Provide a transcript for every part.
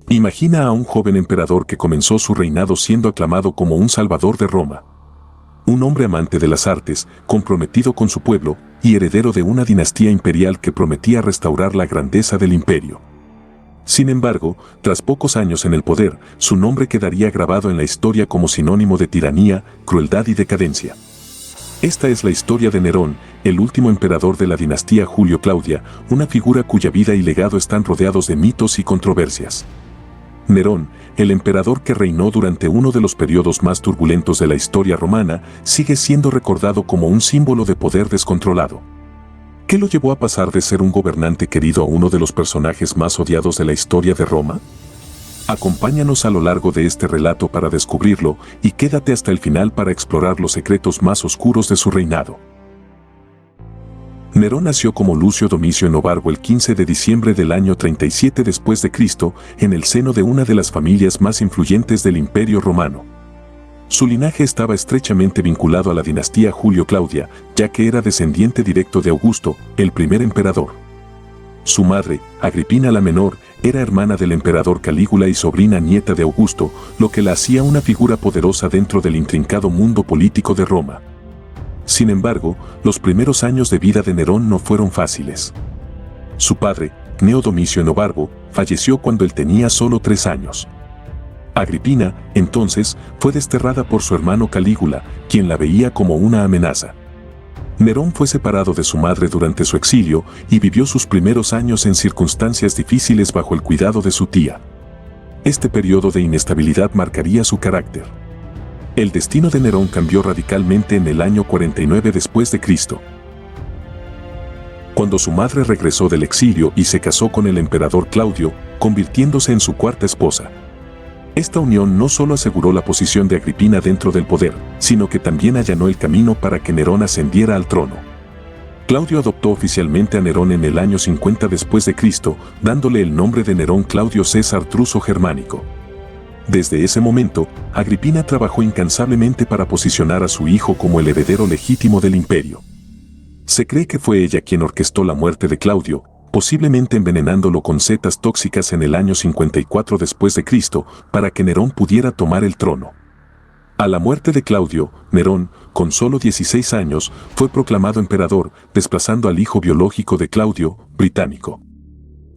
Imagina a un joven emperador que comenzó su reinado siendo aclamado como un salvador de Roma. Un hombre amante de las artes, comprometido con su pueblo y heredero de una dinastía imperial que prometía restaurar la grandeza del imperio. Sin embargo, tras pocos años en el poder, su nombre quedaría grabado en la historia como sinónimo de tiranía, crueldad y decadencia. Esta es la historia de Nerón, el último emperador de la dinastía Julio-Claudia, una figura cuya vida y legado están rodeados de mitos y controversias. Nerón, el emperador que reinó durante uno de los periodos más turbulentos de la historia romana, sigue siendo recordado como un símbolo de poder descontrolado. ¿Qué lo llevó a pasar de ser un gobernante querido a uno de los personajes más odiados de la historia de Roma? Acompáñanos a lo largo de este relato para descubrirlo y quédate hasta el final para explorar los secretos más oscuros de su reinado. Nerón nació como Lucio Domicio Enobarbo el 15 de diciembre del año 37 después de Cristo, en el seno de una de las familias más influyentes del Imperio Romano. Su linaje estaba estrechamente vinculado a la dinastía Julio-Claudia, ya que era descendiente directo de Augusto, el primer emperador. Su madre, Agripina la Menor, era hermana del emperador Calígula y sobrina nieta de Augusto, lo que la hacía una figura poderosa dentro del intrincado mundo político de Roma. Sin embargo, los primeros años de vida de Nerón no fueron fáciles. Su padre, Cneo Domicio Enobarbo, falleció cuando él tenía solo 3 años. Agripina, entonces, fue desterrada por su hermano Calígula, quien la veía como una amenaza. Nerón fue separado de su madre durante su exilio y vivió sus primeros años en circunstancias difíciles bajo el cuidado de su tía. Este periodo de inestabilidad marcaría su carácter. El destino de Nerón cambió radicalmente en el año 49 después de Cristo. Cuando su madre regresó del exilio y se casó con el emperador Claudio, convirtiéndose en su cuarta esposa. Esta unión no solo aseguró la posición de Agripina dentro del poder, sino que también allanó el camino para que Nerón ascendiera al trono. Claudio adoptó oficialmente a Nerón en el año 50 después de Cristo, dándole el nombre de Nerón Claudio César Druso Germánico. Desde ese momento, Agripina trabajó incansablemente para posicionar a su hijo como el heredero legítimo del imperio. Se cree que fue ella quien orquestó la muerte de Claudio, posiblemente envenenándolo con setas tóxicas en el año 54 después de Cristo, para que Nerón pudiera tomar el trono. A la muerte de Claudio, Nerón, con solo 16 años, fue proclamado emperador, desplazando al hijo biológico de Claudio, Británico.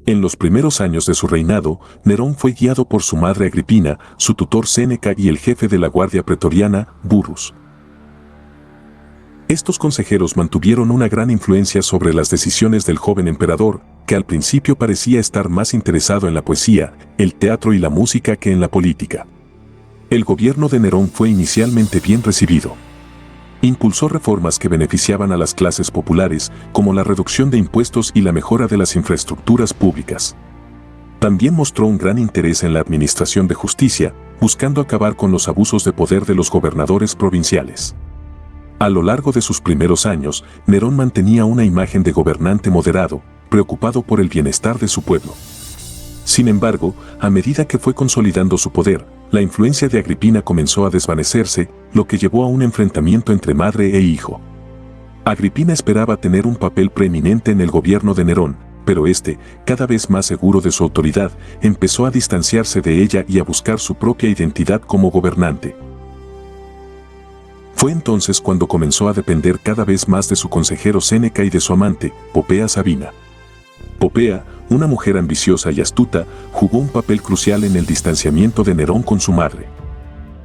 En los primeros años de su reinado, Nerón fue guiado por su madre Agripina, su tutor Séneca y el jefe de la guardia pretoriana, Burrus. Estos consejeros mantuvieron una gran influencia sobre las decisiones del joven emperador, que al principio parecía estar más interesado en la poesía, el teatro y la música que en la política. El gobierno de Nerón fue inicialmente bien recibido. Impulsó reformas que beneficiaban a las clases populares, como la reducción de impuestos y la mejora de las infraestructuras públicas. También mostró un gran interés en la administración de justicia, buscando acabar con los abusos de poder de los gobernadores provinciales. A lo largo de sus primeros años, Nerón mantenía una imagen de gobernante moderado, preocupado por el bienestar de su pueblo. Sin embargo, a medida que fue consolidando su poder, la influencia de Agripina comenzó a desvanecerse, lo que llevó a un enfrentamiento entre madre e hijo. Agripina esperaba tener un papel preeminente en el gobierno de Nerón, pero este, cada vez más seguro de su autoridad, empezó a distanciarse de ella y a buscar su propia identidad como gobernante. Fue entonces cuando comenzó a depender cada vez más de su consejero Séneca y de su amante, Popea Sabina. Popea, una mujer ambiciosa y astuta, jugó un papel crucial en el distanciamiento de Nerón con su madre.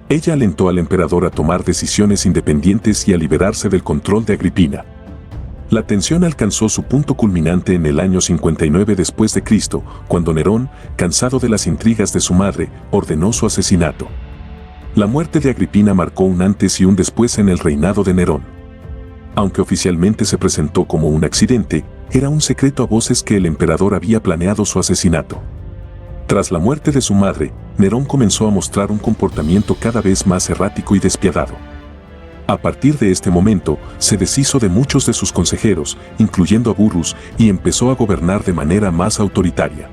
Ella alentó al emperador a tomar decisiones independientes y a liberarse del control de Agripina. La tensión alcanzó su punto culminante en el año 59 después de Cristo, cuando Nerón, cansado de las intrigas de su madre, ordenó su asesinato. La muerte de Agripina marcó un antes y un después en el reinado de Nerón. Aunque oficialmente se presentó como un accidente, era un secreto a voces que el emperador había planeado su asesinato. Tras la muerte de su madre, Nerón comenzó a mostrar un comportamiento cada vez más errático y despiadado. A partir de este momento, se deshizo de muchos de sus consejeros, incluyendo a Burrus, y empezó a gobernar de manera más autoritaria.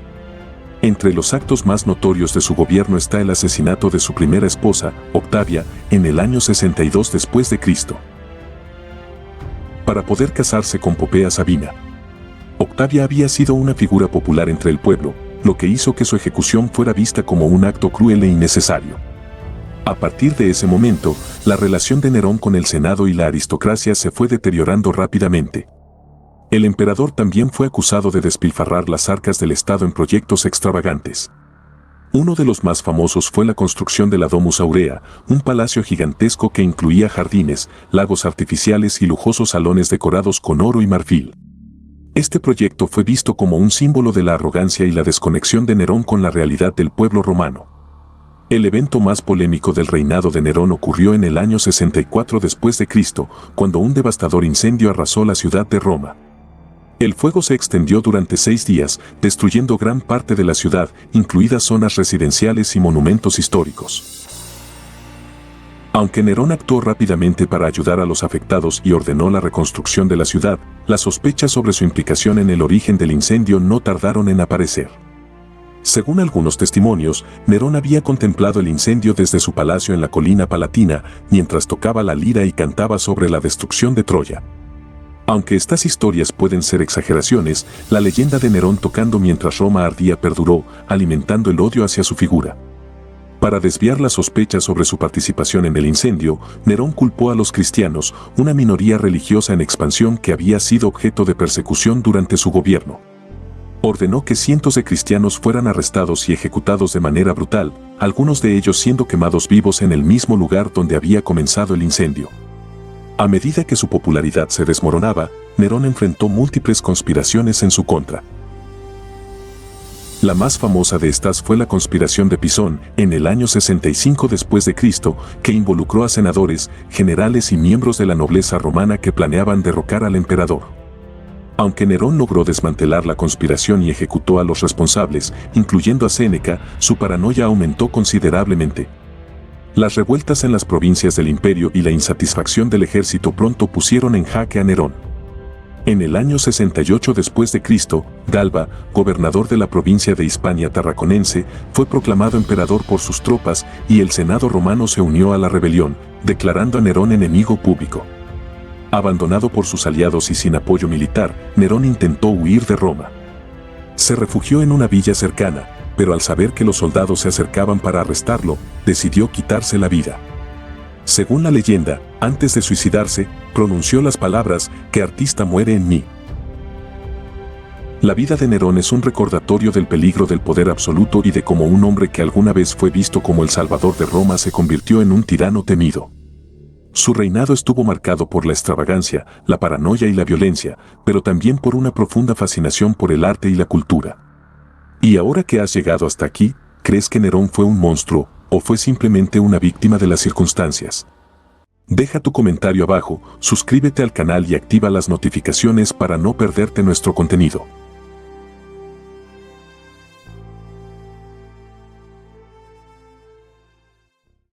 Entre los actos más notorios de su gobierno está el asesinato de su primera esposa, Octavia, en el año 62 después de Cristo. Para poder casarse con Popea Sabina. Octavia había sido una figura popular entre el pueblo, lo que hizo que su ejecución fuera vista como un acto cruel e innecesario. A partir de ese momento, la relación de Nerón con el Senado y la aristocracia se fue deteriorando rápidamente. El emperador también fue acusado de despilfarrar las arcas del Estado en proyectos extravagantes. Uno de los más famosos fue la construcción de la Domus Aurea, un palacio gigantesco que incluía jardines, lagos artificiales y lujosos salones decorados con oro y marfil. Este proyecto fue visto como un símbolo de la arrogancia y la desconexión de Nerón con la realidad del pueblo romano. El evento más polémico del reinado de Nerón ocurrió en el año 64 después de Cristo, cuando un devastador incendio arrasó la ciudad de Roma. El fuego se extendió durante 6 días, destruyendo gran parte de la ciudad, incluidas zonas residenciales y monumentos históricos. Aunque Nerón actuó rápidamente para ayudar a los afectados y ordenó la reconstrucción de la ciudad, las sospechas sobre su implicación en el origen del incendio no tardaron en aparecer. Según algunos testimonios, Nerón había contemplado el incendio desde su palacio en la colina Palatina, mientras tocaba la lira y cantaba sobre la destrucción de Troya. Aunque estas historias pueden ser exageraciones, la leyenda de Nerón tocando mientras Roma ardía perduró, alimentando el odio hacia su figura. Para desviar las sospechas sobre su participación en el incendio, Nerón culpó a los cristianos, una minoría religiosa en expansión que había sido objeto de persecución durante su gobierno. Ordenó que cientos de cristianos fueran arrestados y ejecutados de manera brutal, algunos de ellos siendo quemados vivos en el mismo lugar donde había comenzado el incendio. A medida que su popularidad se desmoronaba, Nerón enfrentó múltiples conspiraciones en su contra. La más famosa de estas fue la conspiración de Pisón, en el año 65 después de Cristo, que involucró a senadores, generales y miembros de la nobleza romana que planeaban derrocar al emperador. Aunque Nerón logró desmantelar la conspiración y ejecutó a los responsables, incluyendo a Séneca, su paranoia aumentó considerablemente. Las revueltas en las provincias del imperio y la insatisfacción del ejército pronto pusieron en jaque a Nerón. En el año 68 después de Cristo, Galba, gobernador de la provincia de Hispania Tarraconense, fue proclamado emperador por sus tropas y el Senado romano se unió a la rebelión, declarando a Nerón enemigo público. Abandonado por sus aliados y sin apoyo militar, Nerón intentó huir de Roma. Se refugió en una villa cercana, pero al saber que los soldados se acercaban para arrestarlo, decidió quitarse la vida. Según la leyenda, antes de suicidarse, pronunció las palabras, «Que artista muere en mí». La vida de Nerón es un recordatorio del peligro del poder absoluto y de cómo un hombre que alguna vez fue visto como el salvador de Roma se convirtió en un tirano temido. Su reinado estuvo marcado por la extravagancia, la paranoia y la violencia, pero también por una profunda fascinación por el arte y la cultura. Y ahora que has llegado hasta aquí, ¿crees que Nerón fue un monstruo o fue simplemente una víctima de las circunstancias? Deja tu comentario abajo, suscríbete al canal y activa las notificaciones para no perderte nuestro contenido.